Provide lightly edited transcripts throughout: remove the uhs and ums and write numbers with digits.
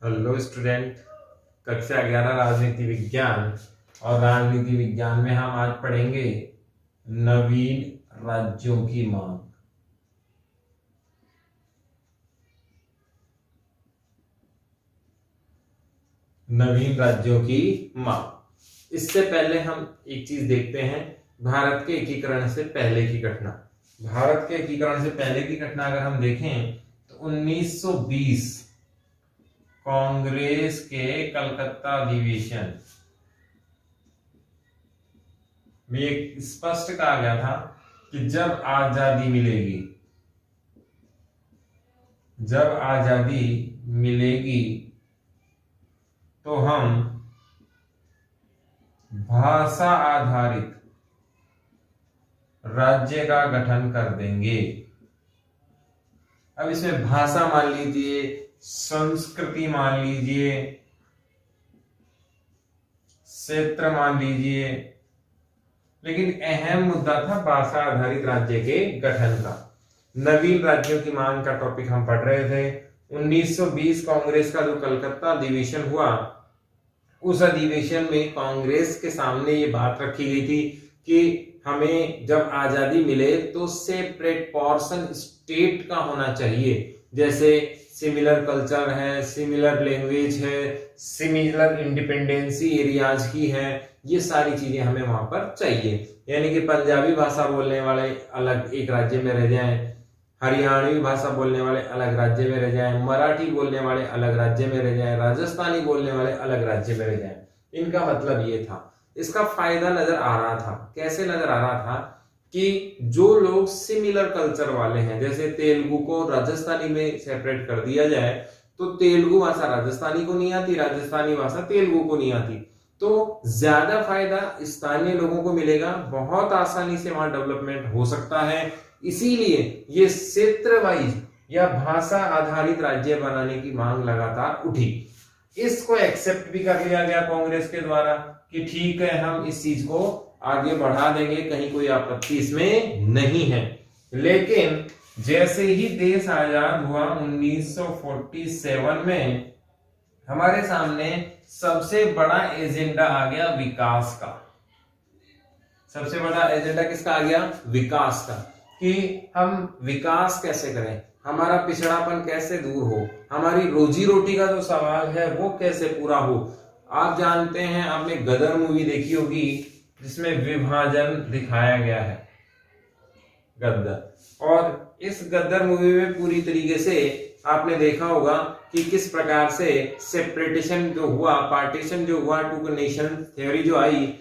Hello student, कक्षा 11 राजनीति विज्ञान। और राजनीति विज्ञान में हम आज पढ़ेंगे नवीन राज्यों की मांग। नवीन राज्यों की मांग। इससे पहले हम एक चीज देखते हैं, भारत के एकीकरण से पहले की घटना। भारत के एकीकरण से पहले की घटना अगर हम देखें तो 1920 कांग्रेस के कलकत्ता अधिवेशन में एक स्पष्ट कहा गया था कि जब आजादी मिलेगी तो हम भाषा आधारित राज्य का गठन कर देंगे। अब इसमें भाषा मान लीजिए, संस्कृति मान लीजिए, क्षेत्र मान लीजिए, लेकिन अहम मुद्दा था भाषा आधारित राज्य के गठन का। नवीन राज्यों की मांग का टॉपिक हम पढ़ रहे थे। 1920 कांग्रेस का जो कलकत्ता अधिवेशन हुआ, उस अधिवेशन में कांग्रेस के सामने ये बात रखी गई थी कि हमें जब आजादी मिले तो सेपरेट पोर्शन स्टेट का होना चाहिए, जैसे सिमिलर कल्चर है, सिमिलर लैंग्वेज है, सिमिलर इंडिपेंडेंसी एरियाज की है, ये सारी चीजें हमें वहां पर चाहिए। यानी कि पंजाबी भाषा बोलने वाले अलग एक राज्य में रह जाएं, हरियाणवी भाषा बोलने वाले अलग राज्य में रह जाएं, मराठी बोलने वाले अलग राज्य में रह जाएं, राजस्थानी बोलने वाले अलग राज्य में रह जाएं। इनका मतलब ये था। इसका फायदा नजर आ रहा था। कैसे नजर आ रहा था कि जो लोग सिमिलर कल्चर वाले हैं, जैसे तेलुगु को राजस्थानी में सेपरेट कर दिया जाए तो तेलुगु भाषा राजस्थानी को नहीं आती, राजस्थानी भाषा तेलुगु को नहीं आती, तो ज्यादा फायदा स्थानीय लोगों को मिलेगा, बहुत आसानी से वहां डेवलपमेंट हो सकता है। इसीलिए ये क्षेत्र वाइज या भाषा आधारित राज्य बनाने की मांग लगातार उठी। इसको एक्सेप्ट भी कर लिया गया कांग्रेस के द्वारा कि ठीक है, हम इस चीज को आगे बढ़ा देंगे, कहीं कोई आपत्ति इसमें नहीं है। लेकिन जैसे ही देश आजाद हुआ 1947 में, हमारे सामने सबसे बड़ा एजेंडा आ गया विकास का। सबसे बड़ा एजेंडा किसका आ गया? विकास का। कि हम विकास कैसे करें, हमारा पिछड़ापन कैसे दूर हो, हमारी रोजी रोटी का जो सवाल है वो कैसे पूरा हो। आप जानते हैं, आपने गदर मूवी देखी होगी जिसमें विभाजन दिखाया गया है, गद्दर। और इस गद्दर मूवी में पूरी तरीके से आपने देखा होगा कि किस प्रकार से सेपरेटेशन जो हुआ, पार्टीशन जो हुआ, टू नेशन थ्योरी जो आई।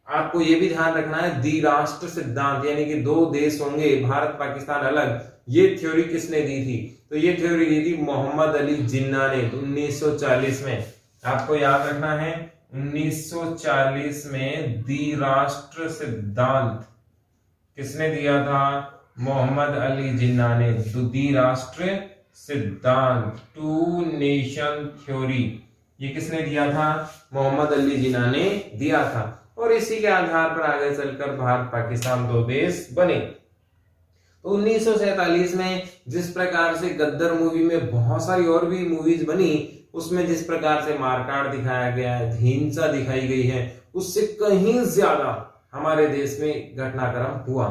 आपको ये भी ध्यान रखना है, द्विराष्ट्र सिद्धांत, यानी कि दो देश होंगे, भारत पाकिस्तान अलग, ये थ्योरी किसने दी थी? तो ये थ्योरी दी थी मोहम्मद अली जिन्ना ने 1940 में। आपको याद रखना है, 1940 में द्विराष्ट्र सिद्धांत किसने दिया था? मोहम्मद अली जिन्ना ने। द्विराष्ट्र सिद्धांत, टू नेशन थ्योरी, ये किसने दिया था? मोहम्मद अली जिन्ना ने दिया था। और इसी के आधार पर आगे चलकर भारत पाकिस्तान दो देश बने। तो 1947 में जिस प्रकार से गद्दर मूवी में बहुत सारी और भी मूवीज बनी, उसमें जिस प्रकार से मारकाट दिखाया गया है, हिंसा दिखाई गई है, उससे कहीं ज्यादा हमारे देश में घटनाक्रम हुआ।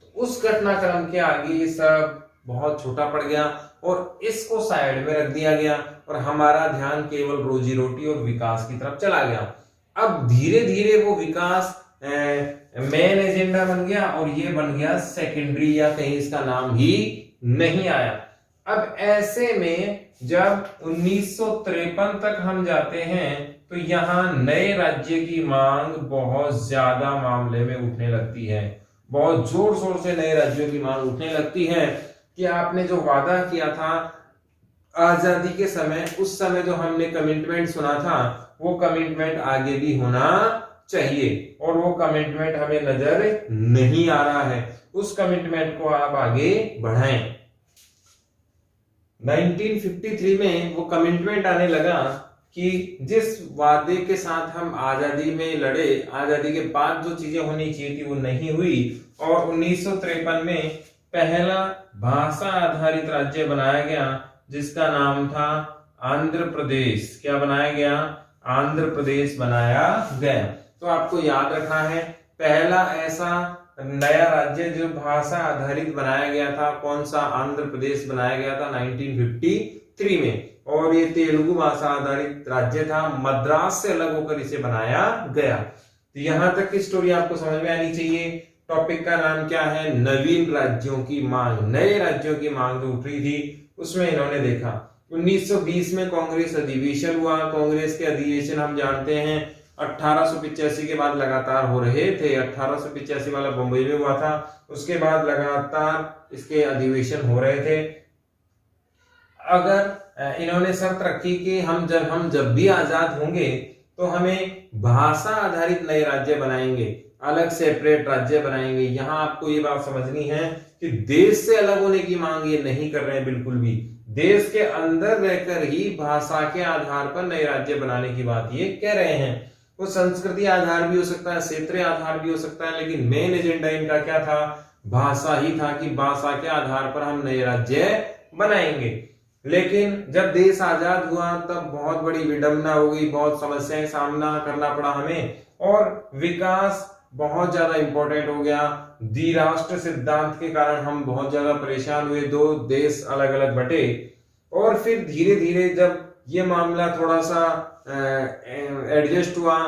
तो उस घटनाक्रम के आगे ये सब बहुत छोटा पड़ गया और इसको साइड में रख दिया गया और हमारा ध्यान केवल रोजी रोटी और विकास की तरफ चला गया। अब धीरे धीरे वो विकास मेन एजेंडा बन गया और ये बन गया सेकेंडरी, या कहीं इसका नाम ही नहीं आया। अब ऐसे में जब 1953 तक हम जाते हैं तो यहां नए राज्य की मांग बहुत ज्यादा मामले में उठने लगती है। बहुत जोर शोर से नए राज्यों की मांग उठने लगती है कि आपने जो वादा किया था आजादी के समय, उस समय जो हमने कमिटमेंट सुना था, वो कमिटमेंट आगे भी होना चाहिए और वो कमिटमेंट हमें नजर नहीं आ रहा है। उस कमिटमेंट को आप आगे बढ़ाएं। 1953 में वो कमिटमेंट आने लगा कि जिस वादे के साथ हम आजादी में लड़े, आजादी के बाद जो चीजें होनी चाहिए थी वो नहीं हुई। और 1953 में पहला भाषा आधारित राज्य बनाया गया जिसका नाम था आंध्र प्रदेश क्या बनाया गया, आंध्र प्रदेश बनाया गया। तो आपको याद रखना है पहला ऐसा नया राज्य जो भाषा आधारित बनाया गया था कौन सा, आंध्र प्रदेश बनाया गया था 1953 में, और ये तेलुगु भाषा आधारित राज्य था, मद्रास से अलग होकर इसे बनाया गया। तो यहां तक की स्टोरी आपको समझ में आनी चाहिए। टॉपिक का नाम क्या है, नवीन राज्यों की मांग, नए राज्यों की मांग जो उठ रही थी उसमें इन्होंने देखा 1920 में कांग्रेस अधिवेशन हुआ। कांग्रेस के अधिवेशन हम जानते हैं 1885 के बाद लगातार हो रहे थे। 1885 वाला बंबई में हुआ था, उसके बाद लगातार इसके अधिवेशन हो रहे थे। अगर इन्होंने शर्त रखी कि हम जब भी आजाद होंगे तो हमें भाषा आधारित नए राज्य बनाएंगे, अलग सेपरेट राज्य बनाएंगे। यहां आपको ये बात समझनी है कि देश से अलग होने की मांग ये नहीं कर रहे हैं बिल्कुल भी, देश के अंदर रहकर ही भाषा के आधार पर नए राज्य बनाने की बात ये कह रहे हैं। वो संस्कृति आधार भी हो सकता है, क्षेत्रीय आधार भी हो सकता है, लेकिन मेन एजेंडा इनका क्या था, भाषा ही था कि भाषा के आधार पर हम नए राज्य बनाएंगे। लेकिन जब देश आजाद हुआ तब बहुत बड़ी विडंबना हो गई, बहुत समस्याएं सामना करना पड़ा हमें, और विकास बहुत ज्यादा इंपॉर्टेंट हो गया। द्विराष्ट्र सिद्धांत के कारण हम बहुत ज्यादा परेशान हुए, दो देश अलग अलग बटे, और फिर धीरे धीरे जब ये मामला थोड़ा सा एडजस्ट हुआ,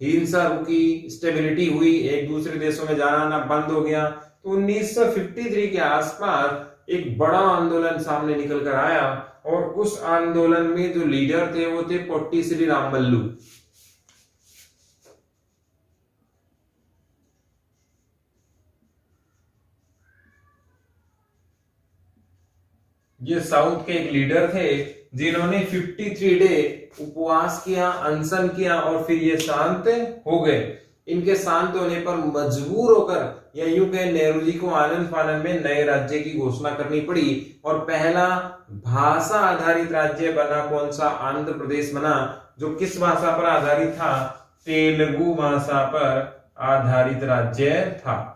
हिंसा रुकी, स्टेबिलिटी हुई, एक दूसरे देशों में जाना आना बंद हो गया, तो 1953 के आसपास एक बड़ा आंदोलन सामने निकल कर आया, और उस आंदोलन में जो लीडर थे वो थे पोट्टी श्री रामल्लू। ये साउथ के एक लीडर थे जिन्होंने 53 डे उपवास किया, अनशन किया, और फिर ये शांत हो गए। इनके शांत होने पर मजबूर होकर या यूं कहें नेहरू जी को आनंद फानंद में नए राज्य की घोषणा करनी पड़ी, और पहला भाषा आधारित राज्य बना कौन सा, आंध्र प्रदेश बना, जो किस भाषा पर आधारित था, तेलुगु भाषा पर आधारित राज्य था।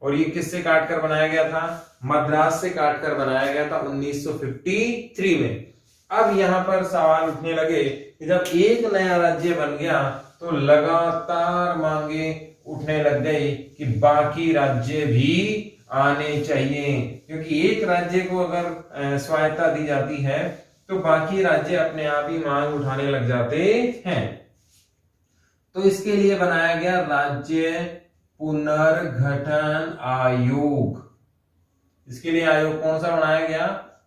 और ये किससे काटकर बनाया गया था, मद्रास से काटकर बनाया गया था 1953 में। अब यहां पर सवाल उठने लगे कि जब एक नया राज्य बन गया तो लगातार मांगे उठने लग गई कि बाकी राज्य भी आने चाहिए, क्योंकि एक राज्य को अगर स्वायत्ता दी जाती है तो बाकी राज्य अपने आप ही मांग उठाने लग जाते हैं। तो इसके लिए बनाया गया राज्य पुनर्गठन आयोग। इसके लिए आयोग कौन सा बनाया गया,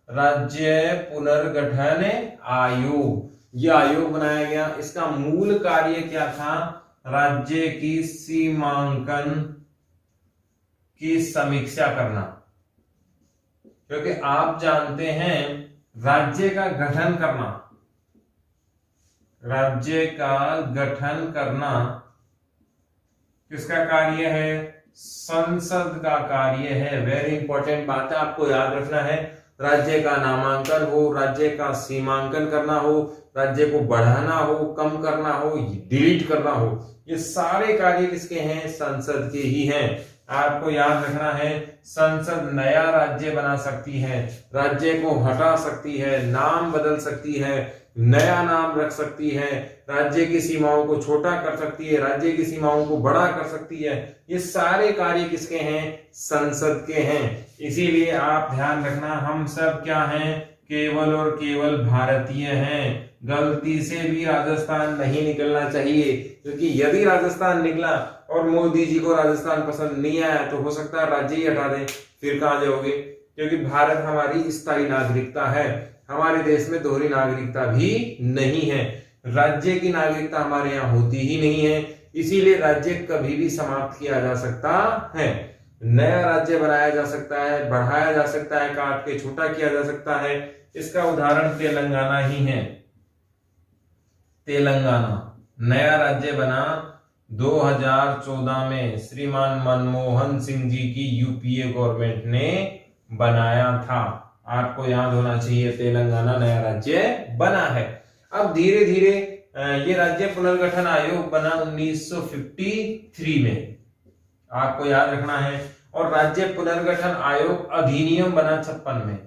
राज्य पुनर्गठन आयोग। यह आयोग बनाया गया। इसका मूल कार्य क्या था, राज्य की सीमांकन की समीक्षा करना। क्योंकि आप जानते हैं राज्य का गठन करना, राज्य का गठन करना किसका कार्य है, संसद का कार्य है। वेरी इंपॉर्टेंट बात है, आपको याद रखना है। राज्य का नामांकन हो, राज्य का सीमांकन करना हो, राज्य को बढ़ाना हो, कम करना हो, डिलीट करना हो, ये सारे कार्य किसके हैं, संसद के ही हैं। आपको याद रखना है संसद नया राज्य बना सकती है, राज्य को हटा सकती है, नाम बदल सकती है, नया नाम रख सकती है, राज्य की सीमाओं को छोटा कर सकती है, राज्य की सीमाओं को बड़ा कर सकती है। ये सारे कार्य किसके हैं, संसद के हैं। इसीलिए आप ध्यान रखना हम सब क्या हैं, केवल और केवल भारतीय हैं। गलती से भी राजस्थान नहीं निकलना चाहिए, क्योंकि यदि राजस्थान निकला और मोदी जी को राजस्थान पसंद नहीं आया तो हो सकता है राज्य ही हटा दें, फिर कहां जाओगे। क्योंकि भारत हमारी स्थायी नागरिकता है, हमारे देश में दोहरी नागरिकता भी नहीं है, राज्य की नागरिकता हमारे यहाँ होती ही नहीं है। इसीलिए राज्य कभी भी समाप्त किया जा सकता है, नया राज्य बनाया जा सकता है, बढ़ाया जा सकता है, काट के छोटा किया जा सकता है। इसका उदाहरण तेलंगाना ही है। तेलंगाना नया राज्य बना 2014 में, श्रीमान मनमोहन सिंह जी की यूपीए गवर्नमेंट ने बनाया था। आपको याद होना चाहिए तेलंगाना नया राज्य बना है। अब धीरे धीरे ये राज्य पुनर्गठन आयोग बना 1953 में, आपको याद रखना है। और राज्य पुनर्गठन आयोग अधिनियम बना 56 में,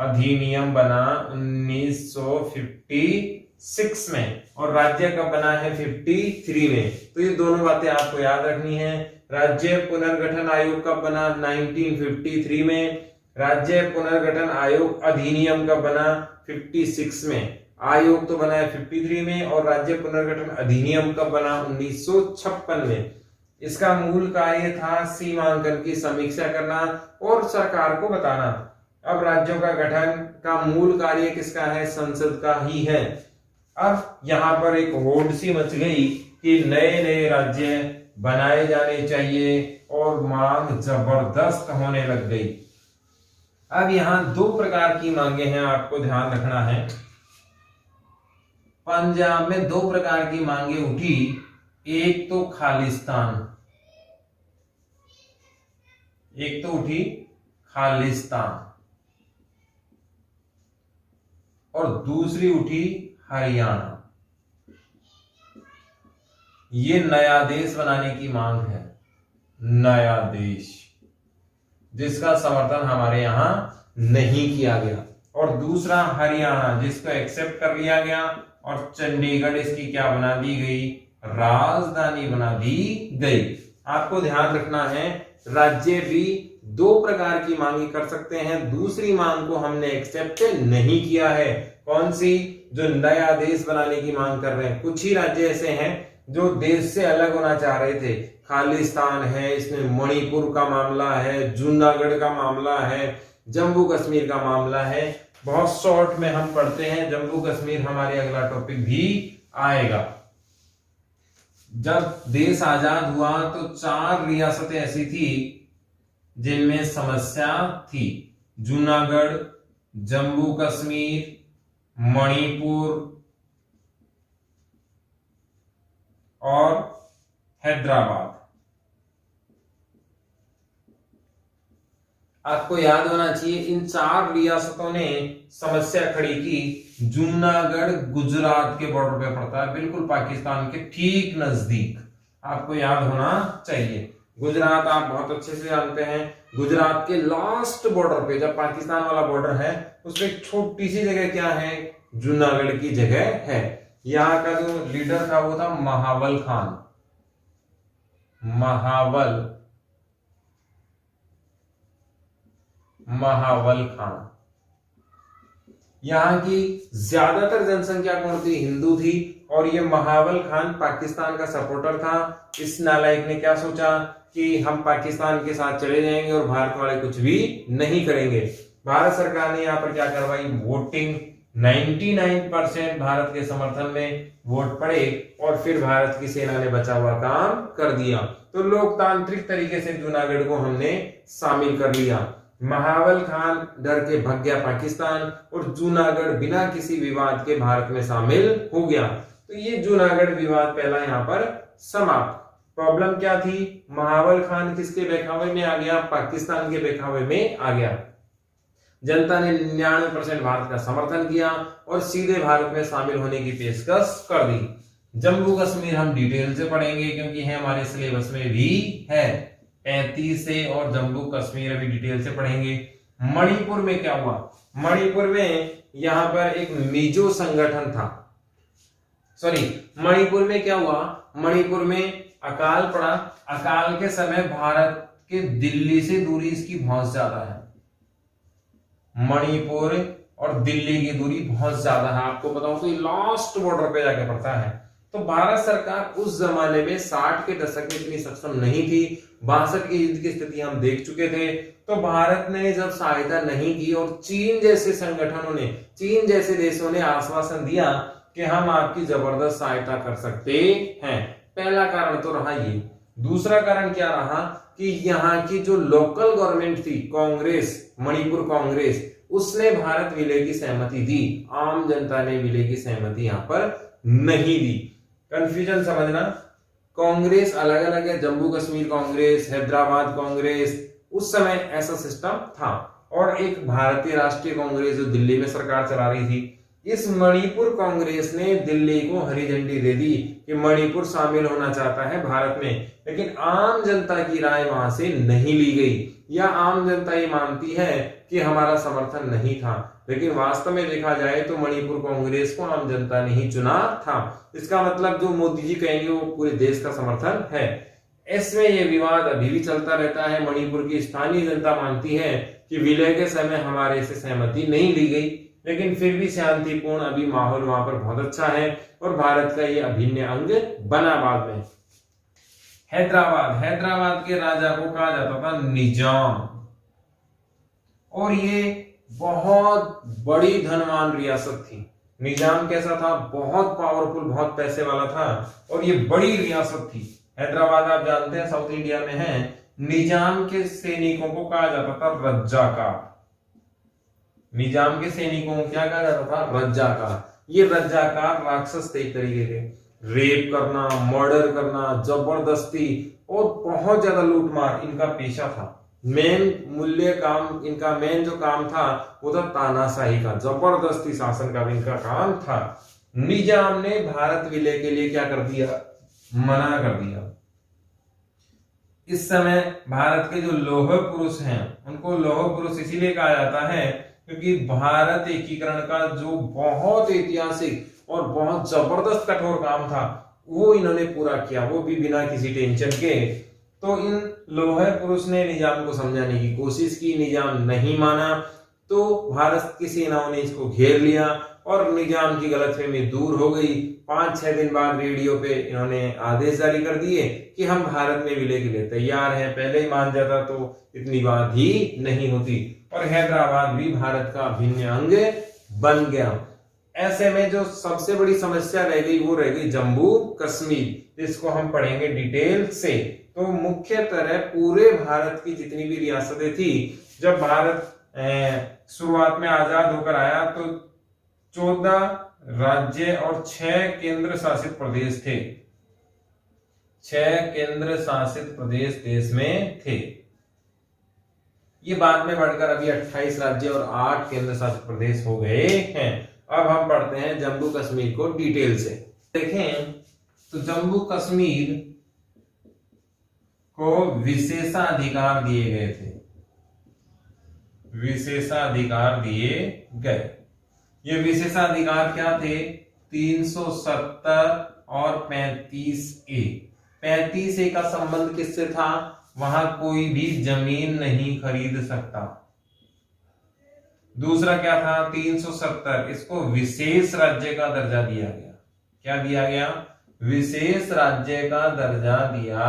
अधिनियम बना 1956 में और राज्य कब बना है 53 में। तो ये दोनों बातें आपको याद रखनी है। राज्य पुनर्गठन आयोग कब बना 1953 में, राज्य पुनर्गठन आयोग अधिनियम कब बना 56 में। आयोग तो बना है 53 में और राज्य पुनर्गठन अधिनियम कब बना 1956 में। इसका मूल कार्य था सीमांकन की समीक्षा करना और सरकार को बताना। अब राज्यों का गठन का मूल कार्य किसका है, संसद का ही है। अब यहां पर एक होड़ सी मच गई कि नए नए राज्य बनाए जाने चाहिए और मांग जबरदस्त होने लग गई। अब यहां दो प्रकार की मांगे हैं, आपको ध्यान रखना है। पंजाब में दो प्रकार की मांगे उठी, एक तो खालिस्तान, एक तो उठी खालिस्तान और दूसरी उठी हरियाणा। ये नया देश बनाने की मांग है, नया देश, जिसका समर्थन हमारे यहां नहीं किया गया। और दूसरा हरियाणा, जिसको एक्सेप्ट कर लिया गया और चंडीगढ़ इसकी क्या बना दी गई, राजधानी बना दी गई। आपको ध्यान रखना है, राज्य भी दो प्रकार की मांगे कर सकते हैं। दूसरी मांग को हमने एक्सेप्ट नहीं किया है। कौन सी, जो नया देश बनाने की मांग कर रहे हैं। कुछ ही राज्य ऐसे हैं जो देश से अलग होना चाह रहे थे। खालिस्तान है, इसमें मणिपुर का मामला है, जूनागढ़ का मामला है, जम्मू कश्मीर का मामला है। बहुत शॉर्ट में हम पढ़ते हैं, जम्मू कश्मीर हमारे अगला टॉपिक भी आएगा। जब देश आजाद हुआ तो 4 रियासतें ऐसी थी जिनमें समस्या थी, जूनागढ़, जम्मू कश्मीर, मणिपुर और हैदराबाद। आपको याद होना चाहिए, इन 4 रियासतों ने समस्या खड़ी की। जूनागढ़ गुजरात के बॉर्डर पे पड़ता है, बिल्कुल पाकिस्तान के ठीक नजदीक, आपको याद होना चाहिए। गुजरात आप बहुत अच्छे से जानते हैं, गुजरात के लास्ट बॉर्डर पे, जब पाकिस्तान वाला बॉर्डर है, उसमें एक छोटी सी जगह क्या है, जूनागढ़ की जगह है। यहाँ का जो लीडर था वो था महावल खान, महावल खान। यहाँ की ज्यादातर जनसंख्या कौन थी, हिंदू थी। और ये महावल खान पाकिस्तान का सपोर्टर था। इस नालायक ने क्या सोचा कि हम पाकिस्तान के साथ चले जाएंगे और भारत वाले कुछ भी नहीं करेंगे। भारत सरकार ने यहाँ पर क्या करवाई, वोटिंग। 99% भारत के समर्थन में वोट पड़े और फिर भारत की सेना ने बचा हुआ काम कर दिया। तो लोकतांत्रिक तरीके से जूनागढ़ को हमने शामिल कर लिया। महावल खान डर के भाग गया पाकिस्तान और जूनागढ़ बिना किसी विवाद के भारत में शामिल हो गया। तो ये जूनागढ़ विवाद पहला यहाँ पर समाप्त। प्रॉब्लम क्या थी, महावल खान किसके बहकावे में आ गया, पाकिस्तान के बहकावे में आ गया। जनता ने 99% भारत का समर्थन किया और सीधे भारत में शामिल होने की पेशकश कर दी। जम्मू कश्मीर हम डिटेल से पढ़ेंगे क्योंकि है हमारे सिलेबस में भी है 35 से, और जम्मू कश्मीर अभी डिटेल से पढ़ेंगे। मणिपुर में क्या हुआ, मणिपुर में यहां पर एक मिजो संगठन था। मणिपुर में क्या हुआ, मणिपुर में अकाल पड़ा। अकाल के समय भारत के दिल्ली से दूरी इसकी बहुत ज्यादा है। मणिपुर और दिल्ली की दूरी बहुत ज्यादा है। आपको बताऊं तो ये लास्ट बॉर्डर पे जाके पड़ता है। तो भारत सरकार उस जमाने में 60 के दशक में इतनी सक्षम नहीं थी। 62 की युद्ध की स्थिति हम देख चुके थे। तो भारत ने जब सहायता नहीं की और चीन जैसे संगठनों ने, चीन जैसे देशों ने आश्वासन दिया कि हम आपकी जबरदस्त सहायता कर सकते हैं। पहला कारण तो रहा ये। दूसरा कारण क्या रहा कि यहाँ की जो लोकल गवर्नमेंट थी, कांग्रेस, मणिपुर कांग्रेस, उसने भारत विलय की सहमति दी। आम जनता ने विलय की सहमति यहाँ पर नहीं दी। कंफ्यूजन समझना, कांग्रेस अलग अलग है, जम्मू कश्मीर कांग्रेस, हैदराबाद कांग्रेस, उस समय ऐसा सिस्टम था। और एक भारतीय राष्ट्रीय कांग्रेस जो दिल्ली में सरकार चला रही थी। इस मणिपुर कांग्रेस ने दिल्ली को हरी झंडी दे दी कि मणिपुर शामिल होना चाहता है भारत में, लेकिन आम जनता की राय वहां से नहीं ली गई। या आम जनता ये मानती है कि हमारा समर्थन नहीं था, लेकिन वास्तव में देखा जाए तो मणिपुर कांग्रेस को आम जनता ने ही चुना था। इसका मतलब जो मोदी जी कहेंगे वो पूरे देश का समर्थन है। इसमें यह विवाद अभी भी चलता रहता है। मणिपुर की स्थानीय जनता मानती है कि विलय के समय हमारे से सहमति नहीं ली गई, लेकिन फिर भी शांतिपूर्ण अभी माहौल वहां पर बहुत अच्छा है और भारत का ये अभिन्न अंग बना। बाद में हैदराबाद के राजा को कहा जाता था निजाम, और ये बहुत बड़ी धनवान रियासत थी। निजाम कैसा था? बहुत पावरफुल, बहुत पैसे वाला था और ये बड़ी रियासत थी। हैदराबाद आप जानते हैं साउथ इंडिया में है। निजाम के सैनिकों को कहा जाता था रज्जाकार। निजाम के सैनिकों को क्या कहा जाता था? रज्जाकार। ये रज्जाकार राक्षस थे एक तरीके के। रेप करना, मर्डर करना, जबरदस्ती और बहुत ज्यादा लूटमार इनका पेशा था। इनका मेन जो काम था वो था तानाशाही का, जबरदस्ती शासन का भी इनका काम था। निजाम ने भारत विलय के लिए क्या कर दिया? मना कर दिया। इस समय भारत के जो लौह पुरुष हैं उनको लौह पुरुष इसीलिए कहा जाता है क्योंकि भारत एकीकरण का जो बहुत ऐतिहासिक और बहुत जबरदस्त कठोर काम था वो इन्होंने पूरा किया, वो भी बिना किसी टेंशन के। तो इन लौह पुरुष ने निजाम को समझाने की कोशिश की, निजाम नहीं माना, तो भारत की सेनाओं ने इसको घेर लिया और निजाम की गलतफहमी दूर हो गई। 5-6 दिन बाद रेडियो पे इन्होंने आदेश जारी कर दिए कि हम भारत में विलय के लिए तैयार हैं। पहले ही मान जाता तो इतनी बात ही नहीं होती और हैदराबाद भी भारत का अभिन्न अंग बन गया। ऐसे में जो सबसे बड़ी समस्या रह गई वो रह गई जम्मू कश्मीर, जिसको हम पढ़ेंगे डिटेल से। तो मुख्य तरह पूरे भारत की जितनी भी रियासतें थी, जब भारत शुरुआत में आजाद होकर आया तो 14 राज्य और 6 केंद्र शासित प्रदेश थे। 6 केंद्र शासित प्रदेश देश में थे। ये बाद में बढ़कर अभी 28 राज्य और 8 केंद्र शासित प्रदेश हो गए हैं। अब हम पढ़ते हैं जम्मू कश्मीर को डिटेल से। देखें तो जम्मू कश्मीर को विशेषाधिकार दिए गए थे। विशेषाधिकार दिए गए। ये विशेषाधिकार क्या थे? 370 और 35A। 35A का संबंध किससे था? वहां कोई भी जमीन नहीं खरीद सकता। दूसरा क्या था? 370, इसको विशेष राज्य का दर्जा दिया गया। क्या दिया गया? विशेष राज्य का दर्जा दिया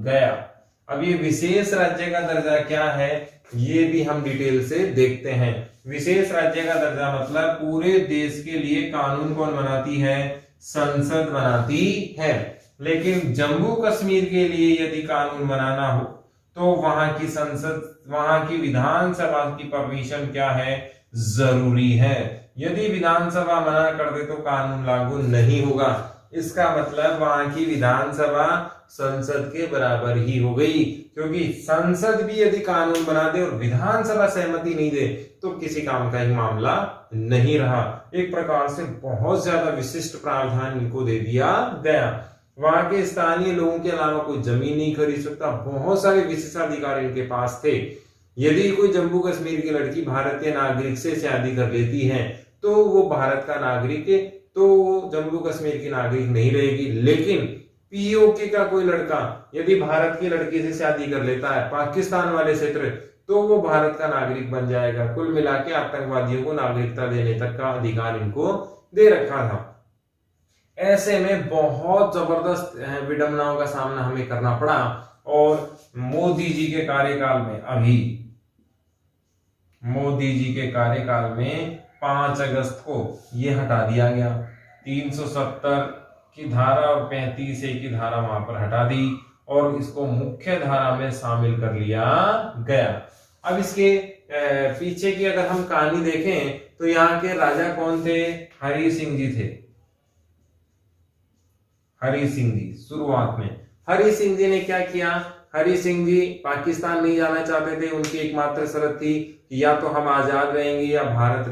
गया। अब ये विशेष राज्य का दर्जा क्या है ये भी हम डिटेल से देखते हैं। विशेष राज्य का दर्जा मतलब पूरे देश के लिए कानून कौन बनाती है? संसद बनाती है। लेकिन जम्मू कश्मीर के लिए यदि कानून बनाना हो तो वहां की संसद, वहां की विधानसभा की परमिशन क्या है? जरूरी है। यदि विधानसभा मना कर दे तो कानून लागू नहीं होगा। इसका मतलब वहां की विधानसभा संसद के बराबर ही हो गई, क्योंकि संसद भी यदि कानून बना दे और विधानसभा सहमति नहीं दे तो किसी काम का ही मामला नहीं रहा। एक प्रकार से बहुत ज्यादा विशिष्ट प्रावधान इनको दे दिया गया। वहां के स्थानीय लोगों के अलावा कोई जमीन नहीं खरीद सकता। बहुत सारे विशेषाधिकार इनके पास थे। यदि कोई जम्मू कश्मीर की लड़की भारतीय नागरिक से शादी कर लेती है तो वो भारत का नागरिक है, तो वो जम्मू कश्मीर की नागरिक नहीं रहेगी। लेकिन पीओके का कोई लड़का यदि भारत की लड़की से शादी कर लेता है पाकिस्तान वाले क्षेत्र, तो वो भारत का नागरिक बन जाएगा। कुल मिला के आतंकवादियों को नागरिकता देने तक का अधिकार इनको दे रखा था। ऐसे में बहुत जबरदस्त विडंबनाओं का सामना हमें करना पड़ा और मोदी जी के कार्यकाल में, अभी मोदी जी के कार्यकाल में 5 अगस्त को यह हटा दिया गया। 370 की धारा और 35A की धारा वहां पर हटा दी और इसको मुख्य धारा में शामिल कर लिया गया। अब इसके पीछे की अगर हम कहानी देखें तो यहाँ के राजा कौन थे? हरि सिंह जी थे। हरि सिंह जी शुरुआत में, हरि सिंह जी ने क्या किया? हरि सिंह जी पाकिस्तान नहीं जाना चाहते थे। उनकी एकमात्र शर्त थी कि या तो हम आजाद रहेंगे या भारत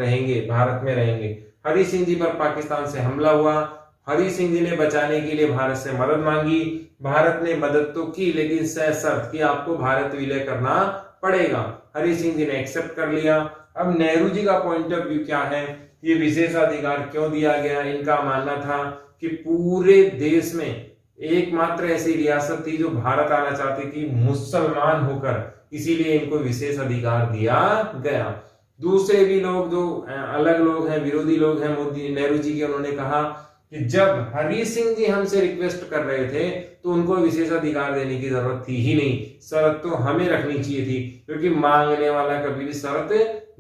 में रहेंगे। हरि सिंह जी पर पाकिस्तान से हमला हुआ। हरि सिंह जी ने बचाने के लिए भारत से मदद मांगी। भारत ने मदद तो की लेकिन सशर्त कि आपको भारत विलय करना पड़ेगा। हरि सिंह जी ने एक्सेप्ट कर लिया। अब नेहरू जी का पॉइंट ऑफ व्यू क्या है, ये विशेषाधिकार क्यों दिया गया? इनका मानना था कि पूरे देश में एकमात्र ऐसी रियासत थी जो भारत आना चाहती थी मुसलमान होकर, इसीलिए इनको विशेष अधिकार दिया गया। दूसरे भी लोग जो अलग लोग हैं, विरोधी लोग हैं मोदी नेहरू जी के, उन्होंने कहा कि जब हरि सिंह जी हमसे रिक्वेस्ट कर रहे थे तो उनको विशेषाधिकार देने की जरूरत थी ही नहीं, शर्त तो हमें रखनी चाहिए थी, क्योंकि मांगने वाला कभी भी शर्त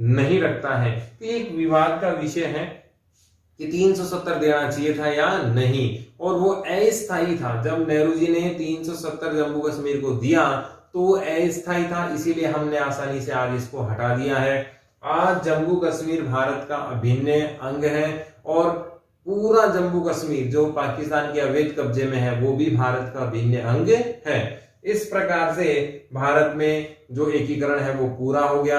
नहीं रखता है। तो एक विवाद का विषय है कि 370 देना चाहिए था या नहीं, और वो अस्थायी था। जब नेहरू जी ने 370 जम्मू कश्मीर को दिया तो वो अस्थायी था, इसीलिए हमने आसानी से आज इसको हटा दिया है। आज जम्मू कश्मीर भारत का अभिन्न अंग है, और पूरा जम्मू कश्मीर जो पाकिस्तान के अवैध कब्जे में है वो भी भारत का अभिन्न अंग है। इस प्रकार से भारत में जो एकीकरण है वो पूरा हो गया।